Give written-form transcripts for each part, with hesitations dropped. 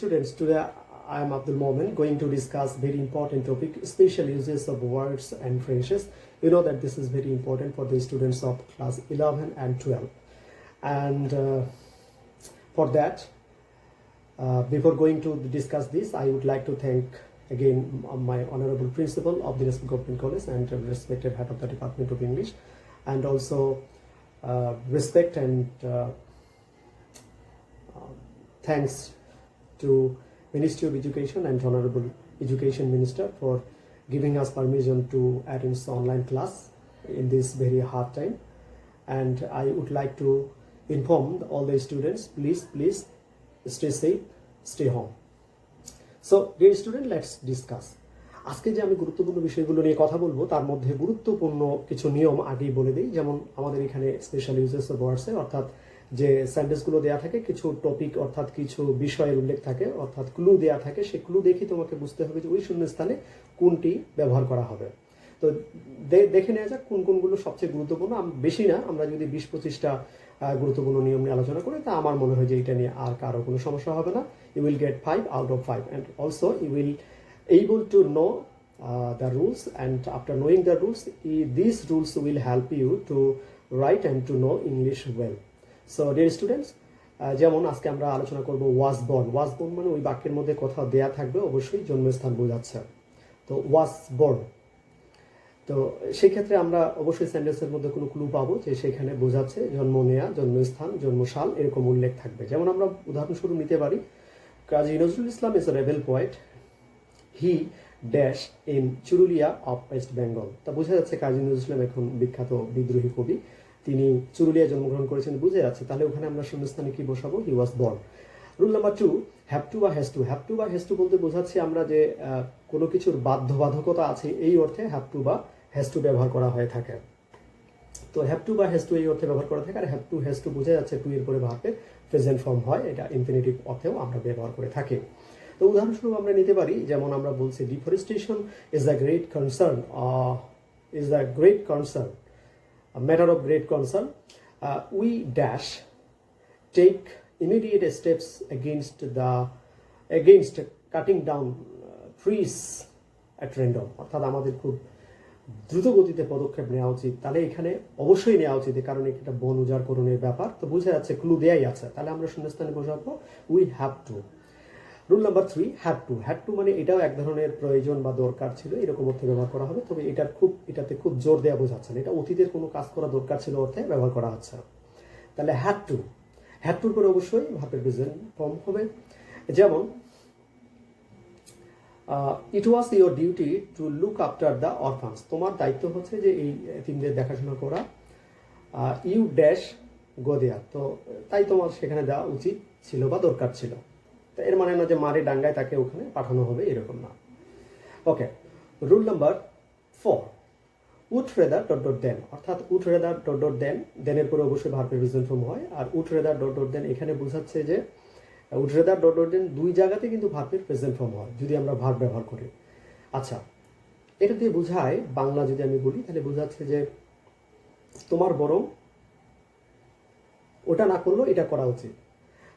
students, today I am Abdul Momin going to discuss very important topic, special uses of words and phrases. You know that this is very important for the students of class 11 and 12. And for that, before going to discuss this, I would like to thank again my honorable principal of the Dinaspur Government College and respected head of the Department of English, and also respect and thanks to Ministry of Education and Honorable Education Minister for giving us permission to attend this online class in this very hard time. And I would like to inform all the students, please stay safe, stay home. So dear student, let's discuss. আজকে যে আমি গুরুত্বপূর্ণ বিষয়গুলো নিয়ে কথা বলবো তার মধ্যে গুরুত্বপূর্ণ কিছু নিয়ম আগেই বলে দিই। যেমন আমাদের এখানে স্পেশাল ইউজেস অফ ওয়ার্ডসে অর্থাৎ যে সেন্টেন্সগুলো দেওয়া থাকে কিছু টপিক অর্থাৎ কিছু বিষয়ের উল্লেখ থাকে অর্থাৎ ক্লু দেওয়া থাকে, সেই ক্লু দেখে তোমাকে বুঝতে হবে যে ওই শূন্যস্থানে কোনটি ব্যবহার করা হবে। তো দেখে নেওয়া যাক কোনগুলো সবচেয়ে গুরুত্বপূর্ণ। বেশি না, আমরা যদি 20-25টা গুরুত্বপূর্ণ নিয়ম নিয়ে আলোচনা করি তা আমার মনে হয় যে এটা নিয়ে আর কারো কোনো সমস্যা হবে না। You will get 5 out of 5 and also you will able to know the rules, and after knowing the rules, these rules will help you to write and to know English well. So dear students, যেমন আজকে আমরা আলোচনা করব was born. Was born মানে ওই বাক্যের মধ্যে কোথাও দেয়া থাকবে, অবশ্যই জন্মস্থান বোঝাচ্ছে। তো ওয়াজ বর্ন, তো সেই ক্ষেত্রে আমরা অবশ্যই সেন্টেন্সের মধ্যে কোনো ক্লু পাবো যে সেখানে বোঝাচ্ছে জন্ম নেয়া, জন্মস্থান, জন্মসাল এরকম উল্লেখ থাকবে। যেমন আমরা উদাহরণস্বরূপ নিতে পারি, Kazi Nazrul Islam is a rebel poet, he dash in Churulia of West Bengal. তা বোঝা যাচ্ছে কাজী নজরুল ইসলাম এখন বিখ্যাত বিদ্রোহী কবি, তিনি চুরুলিয়ায় জন্মগ্রহণ করেছেন, বুঝে যাচ্ছে। তাহলে ওখানে আমরা শূন্যস্থানে কি বসাবো? He was born. Rule number 2, have to বা হ্যাজ টু। হ্যাভ টু বা হ্যাজ টু বলতে বোঝাচ্ছি আমরা যে কোনো কিছুর বাধ্যবাধকতা আছে, এই অর্থে হ্যাভ টু বা হ্যাজ টু ব্যবহার করা হয়ে থাকে। তো হ্যাভ টু বা হ্যাজ টু এই অর্থে ব্যবহার করা থাকে। আর হ্যাভ টু হ্যাজ টু বোঝা যাচ্ছে টু এর পরে ভার্বের প্রেজেন্ট ফর্ম হয়, এটা ইনফিনিটিভ অর্থেও আমরা ব্যবহার করে থাকি। তো উদাহরণস্বরূপ আমরা নিতে পারি, যেমন আমরা বলছি deforestation is a great concern, a matter of great concern. We dash take immediate steps against cutting down trees at random. অর্থাৎ আমাদের খুব দ্রুত গতিতে পদক্ষেপ নেওয়া উচিত। তাহলে এখানে অবশ্যই নেওয়া উচিত, কারণ এটা বন উজাড়করণের ব্যাপার। তো বোঝা যাচ্ছে ক্লু দেয়াই আছে, তাহলে আমরা শূন্যস্থানে বসাবো we have to. Rule number 3, had to. Had to মানে এটাও এক ধরনের প্রয়োজন বা দরকার ছিল, এরকম অর্থে ব্যবহার করা হবে। তবে এটাতে খুব জোর দেওয়া বোঝাচ্ছে না, এটা অতীতের কোনো কাজ করা দরকার ছিল অর্থে ব্যবহার করা হচ্ছে। তাহলে হ্যাড টু, হ্যাড টুর পরে অবশ্যই ভার্বের প্রেজেন্ট ফর্ম হবে। যেমন it was your duty to look after the orphans. তোমার দায়িত্ব হচ্ছে যে এই এতিমদের দেখাশোনা করা। ইউ ড্যাশ গো দেয়ার, তো তাই তোমার সেখানে দেওয়া উচিত ছিল বা দরকার ছিল। তো এর মানে না যে মারে ডাঙ্গায় তাকে ওখানে পাঠানো হবে, এরকম না। Okay, rule number 4, would rather dot dot than. অর্থাৎ would rather dot dot than, দেনের পরে অবশ্যই ভার্বের প্রেজেন্ট ফর্ম হয়। আর would rather dot dot than এখানে বোঝাচ্ছে যে would rather dot dot than দুই জায়গাতে কিন্তু ভার্বের প্রেজেন্ট ফর্ম হয় যদি আমরা ভার্ব ব্যবহার করি। আচ্ছা, এটা দিয়ে বোঝায়, বাংলা যদি আমি বলি তাহলে বোঝাচ্ছে যে তোমার বরং ওটা না করলেও এটা করা উচিত।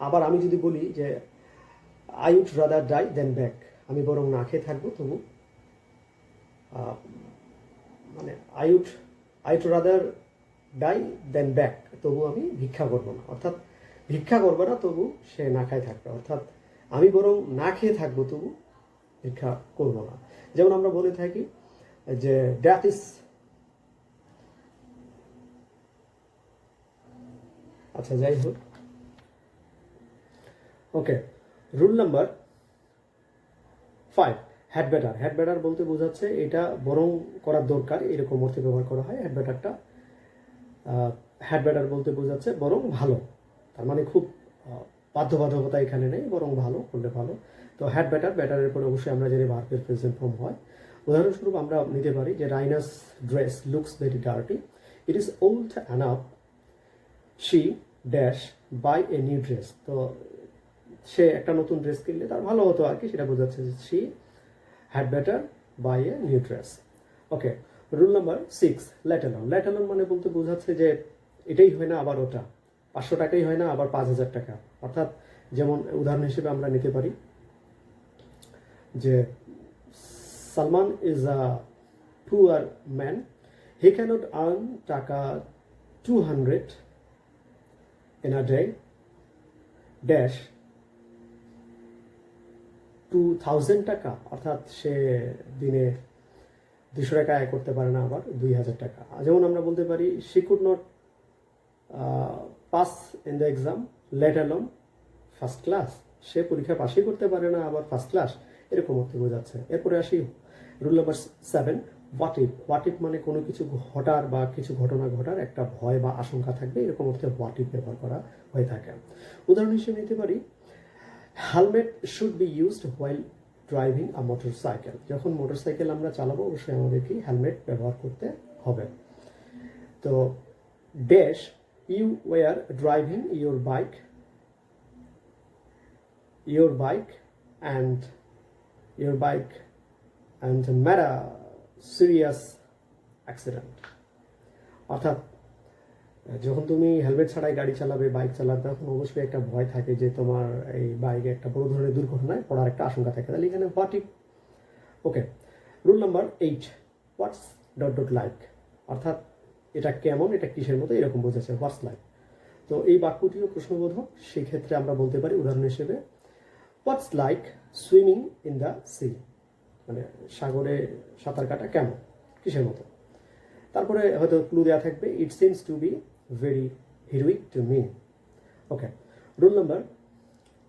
আবার আমি যদি বলি যে I would rather die than back, আমি বরং না খেয়ে থাকবো তবু, মানে I would rather die than back, তবু আমি ভিক্ষা করবো না। অর্থাৎ ভিক্ষা করবো না তবু সে না খায় থাকবে, অর্থাৎ আমি বরং না খেয়ে থাকবো তবু ভিক্ষা করবো না। যেমন আমরা বলে থাকি যে ড্যাথ ইজ, আচ্ছা যাই হোক। Okay, rule number 5, had better. Had better বলতে বোঝাচ্ছে এটা বরং করার দরকার, এরকম অর্থে ব্যবহার করা হয় হ্যাড বেটারটা। হ্যাড বেটার বলতে বোঝাচ্ছে বরং ভালো, তার মানে খুব বাধ্যবাধকতা এখানে নেই, বরং ভালো করলে ভালো। তো হ্যাড বেটার, বেটারের পরে অবশ্যই আমরা জানি ভার্বের প্রেজেন্ট ফর্ম হয়। উদাহরণস্বরূপ আমরা নিতে পারি যে Rina's dress looks very dirty, it is old enough, she dash buy a new dress. তো সে একটা নতুন ড্রেস কিনলে তার ভালো হতো আর কি, সেটা বোঝাচ্ছে যে she had better buy a new dress. Okay, rule number 6, let alone. Let alone মানে বলতে বোঝাচ্ছে যে এটাই হয় না আবার ওটা, 500 টাকাই হয় না আবার 5000 টাকা। অর্থাৎ যেমন উদাহরণ হিসেবে আমরা নিতে পারি যে Salman is a poor man, he cannot earn টাকা 200 in a day ড্যাশ 2000 টাকা, অর্থাৎ সে দিনে 200 টাকা আয় করতে পারে না, আবার 2000 টাকা। যেমন আমরা বলতে পারি she could not pass in the exam let alone first class, সে পরীক্ষা পাসই করতে পারে না আবার ফার্স্ট ক্লাস, এরকম অর্থ বোঝাচ্ছে। এরপরে আসি rule number 7, what if. What if মানে কোনো কিছু ঘটার বা কিছু ঘটনা ঘটার একটা ভয় বা আশঙ্কা থাকবে, এরকম অর্থে হোয়াট ইফ ব্যবহার করা হয়ে থাকে। উদাহরণ হিসেবে নিতে পারি helmet should be used while driving a motorcycle. যখন মোটরসাইকেল আমরা চালাবো অবশ্যই আমাদেরকে হেলমেট ব্যবহার করতে হবে। তো dash you were driving your bike and met a serious accident। অর্থাৎ যখন তুমি হেলমেট ছাড়াই গাড়ি চালাবে, বাইক চালাবে, তখন অবশ্যই একটা ভয় থাকে যে তোমার এই বাইকে একটা বড় ধরনের দুর্ঘটনায় পড়ার একটা আশঙ্কা থাকে। তাহলে এখানে what if. Okay, rule number 8, what's dot dot like. অর্থাৎ এটা কেমন, এটা কিসের মতো, এরকম বোঝাচ্ছে হোয়াটস লাইক। তো এই বাক্যটিও প্রশ্নবোধক, সেই ক্ষেত্রে আমরা বলতে পারি উদাহরণ হিসেবে what's like swimming in the sea, মানে সাগরে সাঁতার কাটা কেমন, কিসের মতো। তারপরে হয়তো ক্লু দেওয়া থাকবে it seems to be very heroic to me. Okay, rule number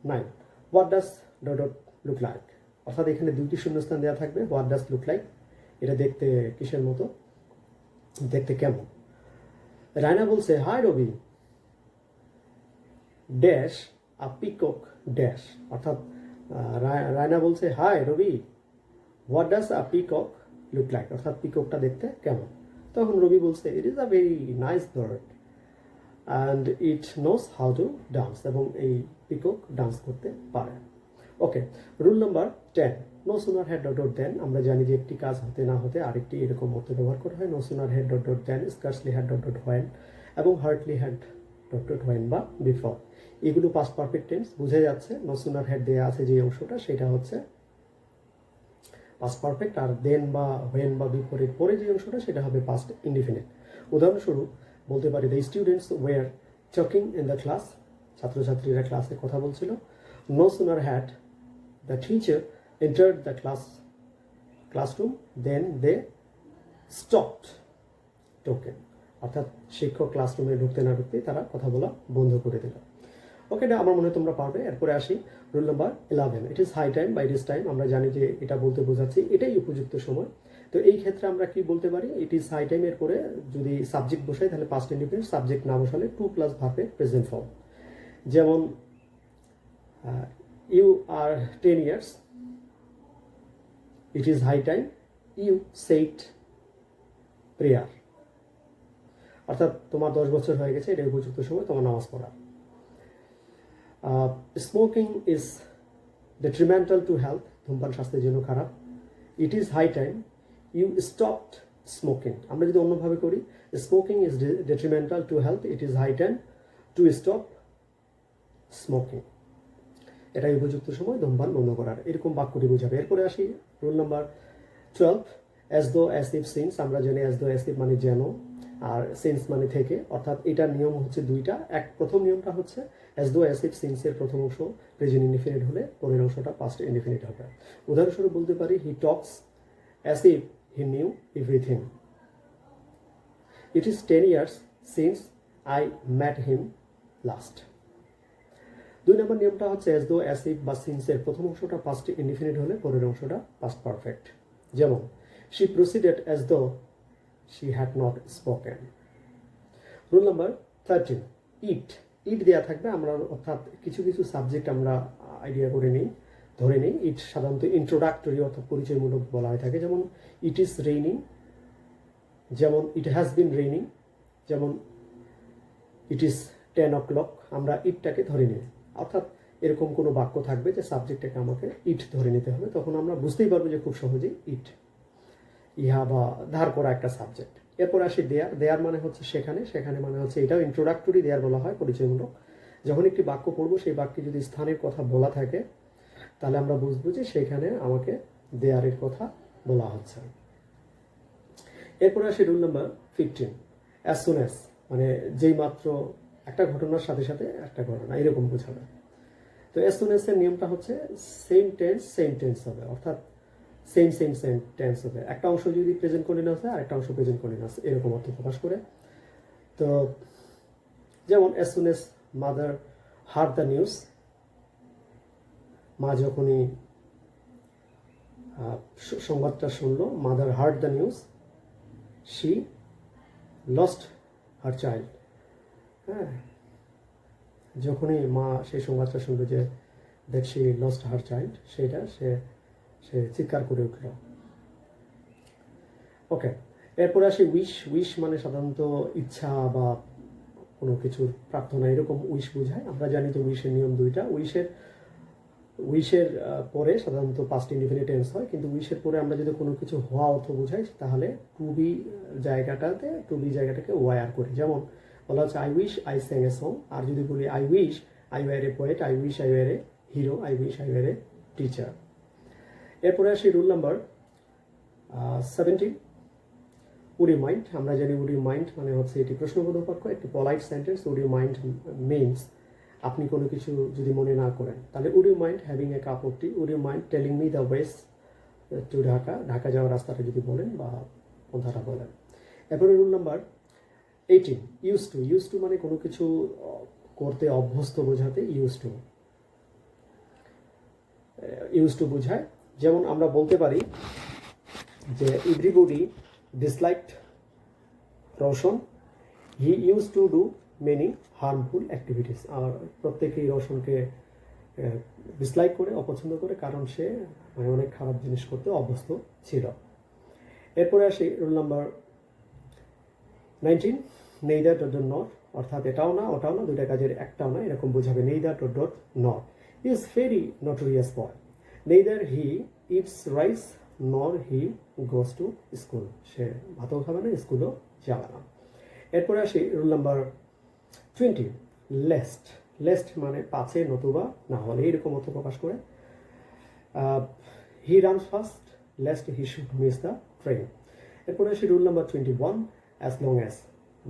9, what does dot dot look like. অর্থাৎ এখানে দুইটি শূন্যস্থান দেওয়া থাকবে। হোয়াট ডাস লুক লাইক, এটা দেখতে কিসের মতো, দেখতে কেমন। রায়না বলছে hi Ravi dash a peacock dash. অর্থাৎ রায়না বলছে hi Ravi what does a peacock look like, অর্থাৎ পিককটা দেখতে কেমন। তখন রবি বলছে it is a very nice bird and it knows how to dance, এবং এই পিকক ডান্স করতে পারে। Okay, rule number 10, no sooner had dot dot than. আমরা জানি যে একটি কাজ হতে না হতে আরেকটি এরকম অর্থ ব্যবহার করা হয়। No sooner had dot dot than, scarcely had dot dot when, এবং hardly had dot dot when বা বিফোর। এগুলো পাস্ট পারফেক্ট টেন্স, বোঝা যাচ্ছে নো সুনার হেড দেওয়া আছে যে অংশটা, সেটা হচ্ছে পাস্ট পারফেক্ট, আর দেন বা হোয়েন বা বিফোরের পরে যে অংশটা সেটা হবে পাস্ট ইনডিফিনিট। উদাহরণস্বরূপ বলতে পারি the students were talking in the class, ছাত্রছাত্রীরা ক্লাসে কথা বলছিল। No sooner had the teacher entered the classroom then they stopped talking, অর্থাৎ শিক্ষক ক্লাসরুমে ঢুকতে না ঢুকতেই তারা কথা বলা বন্ধ করে দিল। ওকে, এটা আমার মনে হয় তোমরা পারবে। এরপরে আসি rule number 11, it is high time by this time. আমরা জানি যে এটা বলতে বোঝাচ্ছি এটাই উপযুক্ত সময়। তো এই ক্ষেত্রে আমরা কি বলতে পারি, ইট ইজ হাই টাইম এর পরে যদি সাবজেক্ট বসাই তাহলে পাস্ট ইনডিফিনিট, সাবজেক্ট না বসালে 2+ ভার্বের প্রেজেন্ট ফর্ম। যেমন you are 10 years, it is high time you said prayer. অর্থাৎ তোমার 10 বছর হয়ে গেছে, এটা উপযুক্ত সময় তোমার নামাজ পড়া। Smoking is detrimental to health, ধূমপান স্বাস্থ্যের জন্য খারাপ। It is high time you stopped smoking. আমরা যদি অন্যভাবে করি, smoking is detrimental to health, it is high time to stop smoking. এটাই উপযুক্ত সময় ধূমপান বন্ধ করার, এরকম বাক্যটি বোঝাবে। এরপরে আসি rule number 12, as though as if since. আমরা জানি অ্যাজ দো অ্যাজ ইফ মানে যেন, আর সিন্স মানে থেকে। অর্থাৎ এটার নিয়ম হচ্ছে দুইটা। প্রথম নিয়মটা হচ্ছে অ্যাজ দো অ্যাজ ইফ সিন্সের প্রথম অংশ প্রেজেন্ট ইনডিফিনিট হলে পরের অংশটা পাস্ট ইনডিফিনিট হবে। উদাহরণস্বরূপ বলতে পারি he talks as if he knew everything. It is 10 years since I met him last. 2 number নিয়মটা হচ্ছে অ্যাজ দো অ্যাজ ইফ বা সিন্সের প্রথম অংশটা পাস্ট ইনডিফিনিট হলে পরের অংশটা পাস্ট পারফেক্ট। যেমন she proceeded as though she had not spoken. Rule number 13, ইট দেওয়া থাকবে। আমরা অর্থাৎ কিছু কিছু সাবজেক্ট আমরা আইডিয়া করে নিই, ধরে নিই। ইট সাধারণত ইন্ট্রোডাক্টরি অর্থাৎ পরিচয়মূলক বলা হয়ে থাকে। যেমন ইট ইজ রেইনিং, যেমন ইট হ্যাজ বিন রেইনিং, যেমন ইট ইজ 10 o'clock। আমরা ইটটাকে ধরে নিই, অর্থাৎ এরকম কোনো বাক্য থাকবে যে সাবজেক্টটাকে আমাকে ইট ধরে নিতে হবে, তখন আমরা বুঝতেই পারবো যে খুব সহজেই ইট ইহা বা ধার করা একটা সাবজেক্ট। এরপর আসি দেয়ার মানে হচ্ছে সেখানে মানে হচ্ছে এটাও ইন্ট্রোডাক্টরি দেয়ার বলা হয়, পরিচয়মূলক। যখন একটি বাক্য পড়বো সেই বাক্যে যদি স্থানের কথা বলা থাকে তাহলে আমরা বুঝবো যে সেখানে আমাকে দেয়ারের কথা বলা হচ্ছে। এরপরে আসি rule number 15, as soon as, মানে যেই মাত্র একটা ঘটনার সাথে সাথে একটা ঘটনা এরকম বোঝাবে। তো অ্যাজ সুন অ্যাজ এর নিয়মটা হচ্ছে সেম টেন্স হবে, অর্থাৎ সেম টেন্স হবে। একটা অংশ যদি প্রেজেন্ট কন্টিনিউয়াস হয় আর একটা অংশ প্রেজেন্ট কন্টিনিউয়াস, এরকম অর্থ প্রকাশ করে। তো যেমন as soon as mother hard the news, মা যখনই সংবাদটা শুনলো, mother hard the news, she lost her child. হ্যাঁ, যখনই মা সেই সংবাদটা শুনলো যে that she lost her child, সেটা সে চিৎকার করে উঠল। ওকে, এরপরে আসি উইশ মানে সাধারণত ইচ্ছা বা কোনো কিছুর প্রার্থনা, এরকম উইশ বোঝায়। আমরা জানি যে উইশের নিয়ম দুইটা। উইশের পরে সাধারণত পাস্ট ইনডিফিনিট টেন্স হয়, কিন্তু উইশের পরে আমরা যদি কোনো কিছু হওয়া অর্থ বোঝাই তাহলে টু বি জায়গাটাকে ওয়ার করি। যেমন বলা হচ্ছে I wish I sang a song, আর যদি বলি I wish I were a poet, I wish I were a hero, I wish I were a teacher. এরপরে আসি rule number 17, would you mind. আমরা জানি উড ইউ মাইন্ড মানে হচ্ছে এটি প্রশ্নবোধক বাক্য, একটি polite sentence. Would you mind means আপনি কোনো কিছু যদি মনে না করেন, তাহলে would you mind having a cup of tea, would you mind telling me the ways to Dhaka যাওয়ার রাস্তাটা যদি বলেন বা পন্থাটা বলেন। এরপরে রুল নাম্বার 18, ইউজ টু মানে কোনো কিছু করতে অভ্যস্ত বোঝাতে ইউজ টু বোঝায়। যেমন আমরা বলতে পারি যে everybody disliked Roshan, he use to do many harmful activities. আর প্রত্যেকেই রোশনকে ডিসলাইক করে, অপছন্দ করে, কারণ সে মানে অনেক খারাপ জিনিস করতে অভ্যস্ত ছিল। এরপরে আসি rule number 19, neither dot not, অর্থাৎ এটাও না ওটাও না, দুইটা কাজের একটাও না, এরকম বোঝাবে। Neither dot not is very notorious boy, neither he eats rice নর হি গোজ টু স্কুল। সে ভাতও খাবে না, স্কুলও যাবে না। এরপরে আসি রুল নাম্বার 20, লেস্ট মানে পাছে নতুবা না হলে, এরকম অর্থ প্রকাশ করে। He runs fast lest he should miss the train. এরপরে আসি rule number 21, as long as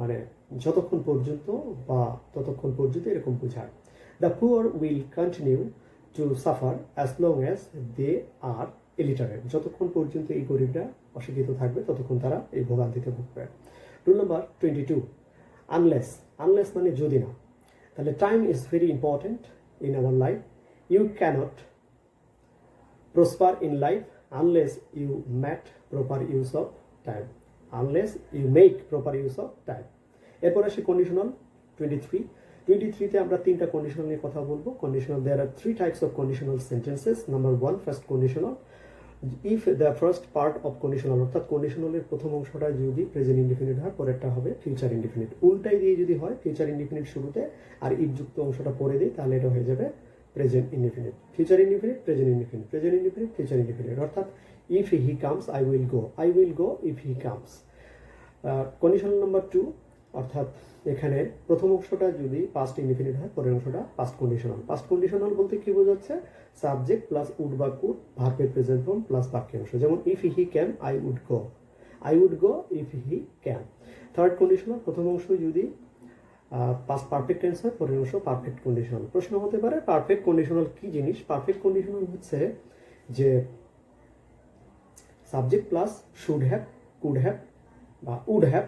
মানে যতক্ষণ পর্যন্ত বা ততক্ষণ পর্যন্ত, এরকম বোঝায়। The poor will continue to suffer as long as they are illiterate, যতক্ষণ পর্যন্ত এই গরিবরা অশিক্ষিত থাকবে ততক্ষণ তারা এই ভোগান্তিতে ভুগবে। রুল নাম্বার 22, আনলেস মানে যদি না, তাহলে time is very important in our life, you cannot prosper in life unless you make proper use of time, এরপর আসি কন্ডিশনাল 23তে আমরা তিনটা কন্ডিশনাল নিয়ে কথা বলবো। Conditional, there are 3 types of conditional sentences. Number 1, first conditional, if the first part of conditional, অর্থাৎ কন্ডিশনালের প্রথম অংশটা যদি প্রেজেন্ট ইনডিফিনিট হয়, পরেরটা হবে ফিউচার ইনডিফিনিট। উল্টাই দিয়ে যদি হয়, ফিউচার ইনডিফিনিট শুরুতে আর ইফ যুক্ত অংশটা পরে দিই, তাহলে এটা হয়ে যাবে present indefinite. Future indefinite, present indefinite, present indefinite, future indefinite. অর্থাৎ if he comes I will go if he comes. Conditional number 2, অর্থাৎ এখানে প্রথম অংশটা যদি পাস্ট ইনডিফিনিট হয়, পরের অংশটা পাস্ট কন্ডিশনাল। পাস্ট কন্ডিশনাল বলতে কি বোঝাচ্ছে? সাবজেক্ট প্লাস উড বা কুড, ভার্বের প্রেজেন্ট ফর্ম প্লাস বাক্যাংশ। যেমন if he can I would go if he can. Third conditional, প্রথম অংশ যদি পাস্ট পারফেক্ট টেন্স হয়, পরের অংশ পারফেক্ট কন্ডিশনাল। প্রশ্ন হতে পারে পারফেক্ট কন্ডিশনাল কি জিনিস? পারফেক্ট কন্ডিশনাল হচ্ছে যে subject plus should have, could have বা উড হ্যাভ,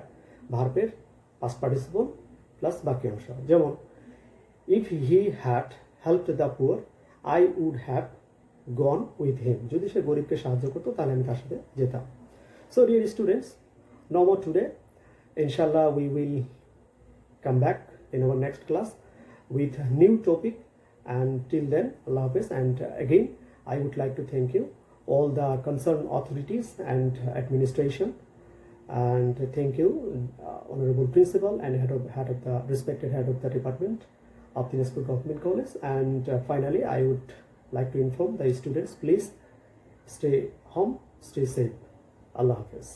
ভার্বের পাস্ট পার্টিসিপল প্লাস বাক্যাংশ। যেমন if he had helped the poor I would have gone with him. যদি সে গরিবকে সাহায্য করতো তাহলে আমি তার সাথে যেতাম। So dear students, no more today. Inshallah, we will come back in our next class with a new topic. And till then, Allah Hafiz. And again, I would like to thank you, all the concerned authorities and administration. And thank you, Honorable Principal and respected head of the department of Dinajpur Government College. And finally, I would like to inform the students, please stay home, stay safe. Allah Hafiz.